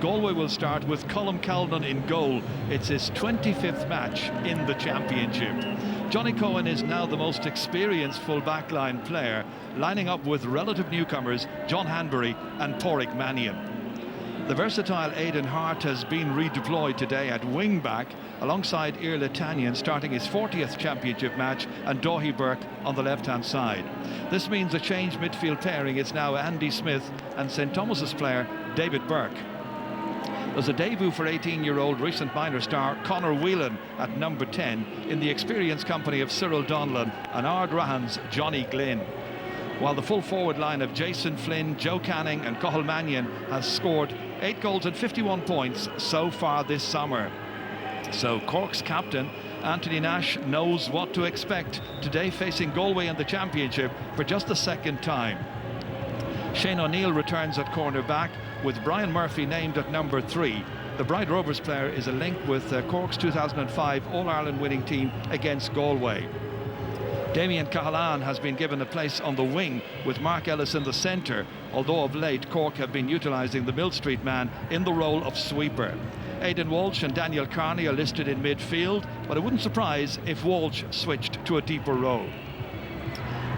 Galway will start with Colm Calvin in goal. It's his 25th match in the championship. Johnny Cohen is now the most experienced full backline player, lining up with relative newcomers John Hanbury and Pádraig Mannion. The versatile Aidan Hart has been redeployed today at wing-back alongside Iarla Tannion, starting his 40th championship match, and Dáithí Burke on the left-hand side. This means a changed midfield pairing. It's now Andy Smith and St Thomas's player David Burke. There's a debut for 18-year-old recent minor star Conor Whelan at number 10 in the experienced company of Cyril Donlan and Ard Rahan's Johnny Glynn. While the full forward line of Jason Flynn, Joe Canning and Cathal Mannion has scored 8 goals and 51 points so far this summer. So Cork's captain Anthony Nash knows what to expect today, facing Galway in the championship for just the second time. Shane O'Neill returns at corner back, with Brian Murphy named at number 3. The Bride Rovers player is a link with Cork's 2005 All-Ireland winning team against Galway. Damien Cahalane has been given a place on the wing, with Mark Ellis in the centre, although of late Cork have been utilising the Mill Street man in the role of sweeper. Aidan Walsh and Daniel Carney are listed in midfield, but it wouldn't surprise if Walsh switched to a deeper role.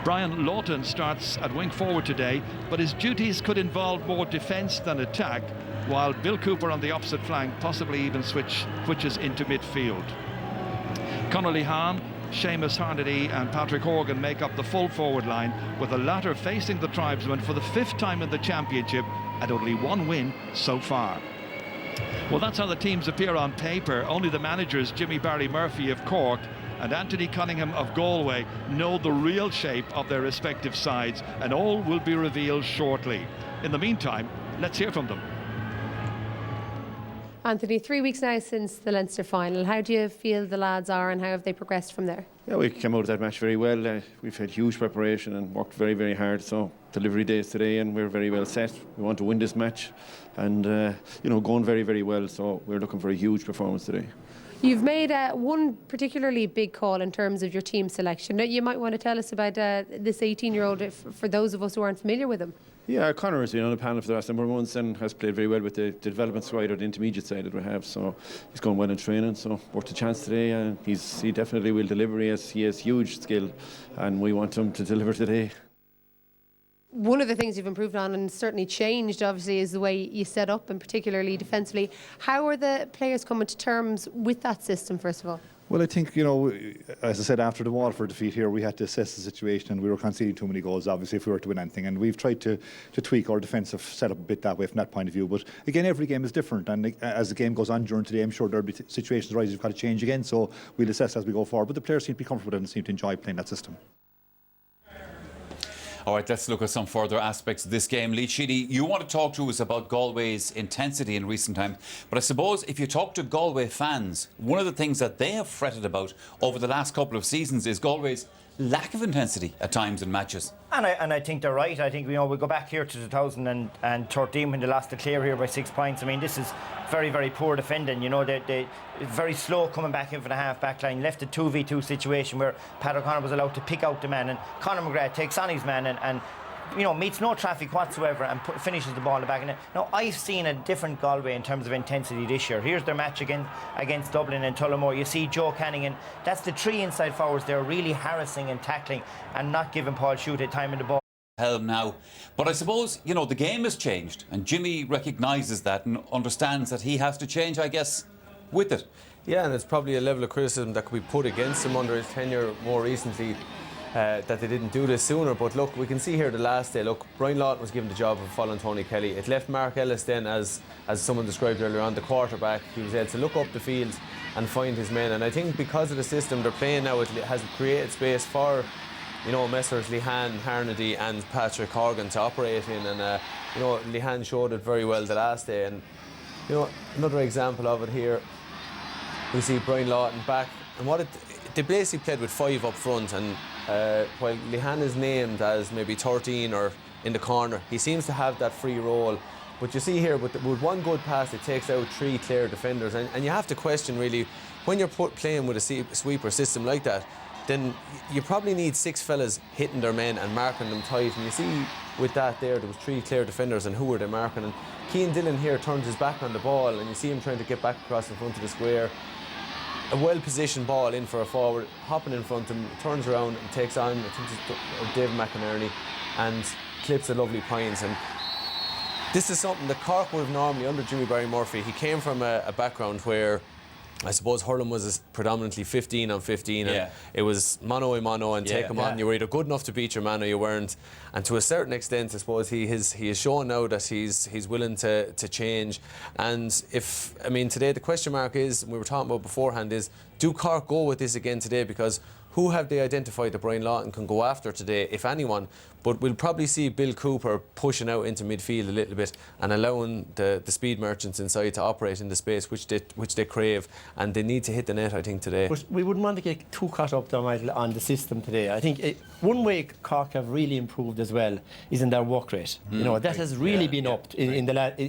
Brian Lawton starts at wing forward today, but his duties could involve more defence than attack, while Bill Cooper on the opposite flank possibly even switches into midfield. Conor Lehane, Seamus Harnedy and Patrick Horgan make up the full forward line, with the latter facing the tribesmen for the 5th time in the championship and only 1 win so far. Well, that's how the teams appear on paper. Only the managers, Jimmy Barry Murphy of Cork and Anthony Cunningham of Galway, know the real shape of their respective sides, and all will be revealed shortly. In the meantime, let's hear from them. Anthony, 3 weeks now since the Leinster final. How do you feel the lads are and how have they progressed from there? Yeah, we came out of that match very well. We've had huge preparation and worked very, very hard. So delivery days today and we're very well set. We want to win this match and, going very, very well. So we're looking for a huge performance today. You've made one particularly big call in terms of your team selection. Now, you might want to tell us about this 18-year-old for those of us who aren't familiar with him. Yeah, Conor has been on the panel for the last number of months and has played very well with the development side or the intermediate side that we have. So he's gone well in training, so worth a chance today. And he definitely will deliver. He has huge skill and we want him to deliver today. One of the things you've improved on and certainly changed, obviously, is the way you set up, and particularly defensively. How are the players coming to terms with that system, first of all? Well, I think, as I said, after the Waterford defeat here, we had to assess the situation and we were conceding too many goals, obviously, if we were to win anything. And we've tried to tweak our defensive setup a bit that way from that point of view. But again, every game is different. And as the game goes on during today, I'm sure there'll be situations arise you've got to change again. So we'll assess as we go forward. But the players seem to be comfortable and seem to enjoy playing that system. All right, let's look at some further aspects of this game. Lee Sheedy, you want to talk to us about Galway's intensity in recent times, but I suppose if you talk to Galway fans, one of the things that they have fretted about over the last couple of seasons is Galway's lack of intensity at times in matches. And I think they're right. I think we go back here to 2013 when they lost the Clare here by 6 points. I mean, this is very, very poor defending. They very slow coming back in for the half-back line. Left a 2v2 situation where Pat O'Connor was allowed to pick out the man, and Conor McGrath takes on his man and meets no traffic whatsoever and finishes the ball in the back of the net. Now, I've seen a different Galway in terms of intensity this year. Here's their match against Dublin and Tullamore. You see Joe Canning, and that's the 3 inside forwards. They're really harassing and tackling and not giving Paul Schutte time in the ball. Helm now. But I suppose, the game has changed and Jimmy recognises that and understands that he has to change, I guess, with it. Yeah, and it's probably a level of criticism that could be put against him under his tenure more recently, that they didn't do this sooner. But look, we can see here the last day, Brian Lawton was given the job of following Tony Kelly. It left Mark Ellis then, as someone described earlier on, the quarterback. He was able to look up the field and find his men. And I think because of the system they're playing now, it has created space for Messrs Lehane, Harnedy and Patrick Horgan to operate in, and Lehane showed it very well the last day. And another example of it here, we see Brian Lawton back, and they basically played with 5 up front, and while Lehane is named as maybe 13 or in the corner, he seems to have that free role. But you see here, with one good pass, it takes out 3 clear defenders, and you have to question really, when you're playing with a sweeper system like that, then you probably need 6 fellas hitting their men and marking them tight. And you see with that there was 3 clear defenders, and who were they marking? And Cian Dillon here turns his back on the ball, and you see him trying to get back across in front of the square. A well-positioned ball in for a forward, hopping in front of him, turns around and takes on, I think it's David McInerney, and clips a lovely points. And this is something that Cork would have normally, under Jimmy Barry Murphy, he came from a background where I suppose hurling was predominantly 15 on 15, and it was mano a mano and take them on. You were either good enough to beat your man or you weren't. And to a certain extent, I suppose he has shown now that he's willing to change. And today the question mark is, we were talking about beforehand, is do Cork go with this again today? Because who have they identified that Brian Lawton can go after today, if anyone? But we'll probably see Bill Cooper pushing out into midfield a little bit and allowing the speed merchants inside to operate in the space which they crave, and they need to hit the net, I think, today. But we wouldn't want to get too caught up there, Michael, on the system today. I think one way Cork have really improved as well is in their work rate. That has really been upped in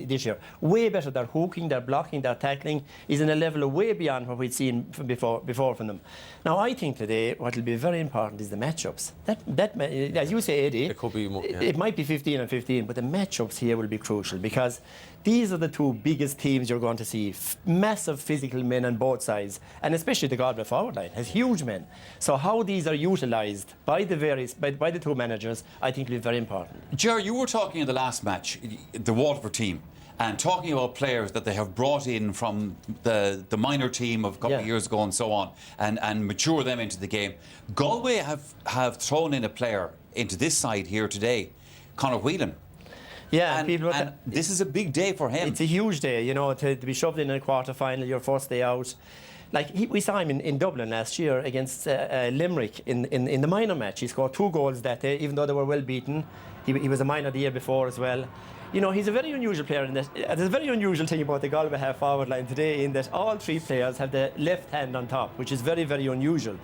this year. Way better. Their hooking, their blocking, their tackling is in a level of way beyond what we'd seen before from them. Now, I think today what will be very important is the matchups. That as you say, Eddie, it could be more, it might be 15 and 15, but the matchups here will be crucial, because these are the 2 biggest teams you're going to see. Massive physical men on both sides, and especially the Galway forward line has huge men. So how these are utilised by the 2 managers, I think will be very important. Ger, you were talking in the last match, the Waterford team, and talking about players that they have brought in from the minor team of a couple of years ago and so on, and mature them into the game. Galway have thrown in a player into this side here today, Conor Whelan. Yeah, and this is a big day for him. It's a huge day, to be shoved in a quarter-final, your first day out. We saw him in Dublin last year against Limerick in the minor match. He scored 2 goals that day, even though they were well beaten. He was a minor the year before as well. He's a very unusual player in that. There's a very unusual thing about the Galway half-forward line today, in that all 3 players have the left hand on top, which is very, very unusual.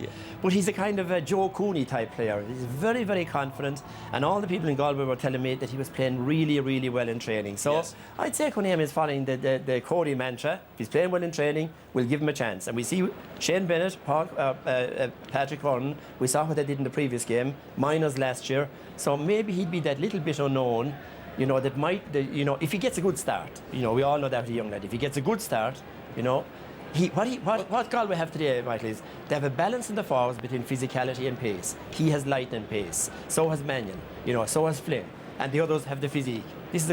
But he's a kind of a Joe Cooney type player. He's very, very confident, and all the people in Galway were telling me that he was playing really, really well in training. So I'd say Cunningham is following the Cody mantra. If he's playing well in training, we'll give him a chance. And we see Shane Bennett, Patrick Vernon, we saw what they did in the previous game, minors last year. So maybe he'd be that little bit unknown, that might, if he gets a good start, we all know that with a young lad. If he gets a good start, what Galway have today, Michael, is they have a balance in the forwards between physicality and pace. He has lightning pace. So has Mannion. So has Flynn. And the others have the physique. This is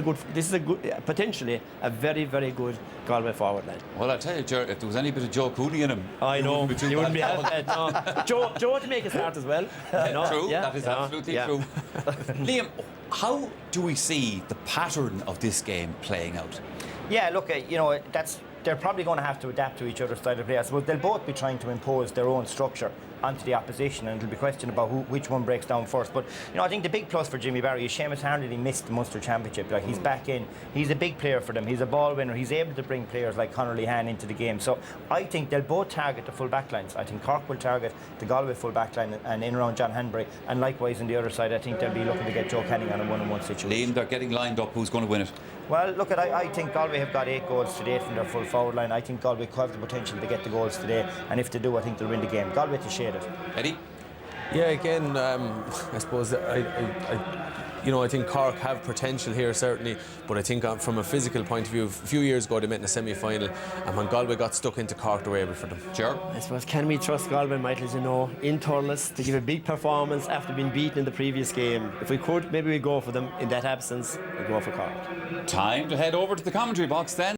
a good, potentially a very, very good Galway forward line. Well, I tell you, Ger, if there was any bit of Joe Cooney in him, I know you wouldn't be half bad. No. Joe to make a start as well. True, that is absolutely true. Liam, how do we see the pattern of this game playing out? Yeah, look, they're probably going to have to adapt to each other's style of play. I suppose they'll both be trying to impose their own structure onto the opposition, and it'll be a question about which one breaks down first. But I think the big plus for Jimmy Barry is Seamus Harnedy missed the Munster Championship. He's back in. He's a big player for them. He's a ball winner. He's able to bring players like Conor Lehan into the game. So I think they'll both target the full back lines. I think Cork will target the Galway full back line and in around John Hanbury, and likewise on the other side I think they'll be looking to get Joe Canning on a one-on-one situation. Liam, they're getting lined up. Who's going to win it? Well, look, I think Galway have got 8 goals to date from their full forward line. I think Galway could have the potential to get the goals today, and if they do, I think they'll win the game. Galway to shade it. Eddie? Yeah, again, I suppose I think Cork have potential here, certainly, but I think from a physical point of view, a few years ago they met in a semi-final, and when Galway got stuck into Cork, they were able for them. Sure. I suppose, can we trust Galway, Michael, in Thurles to give a big performance after being beaten in the previous game? If we could, maybe we'd go for them. In that absence, we'd go for Cork. Time to head over to the commentary box then.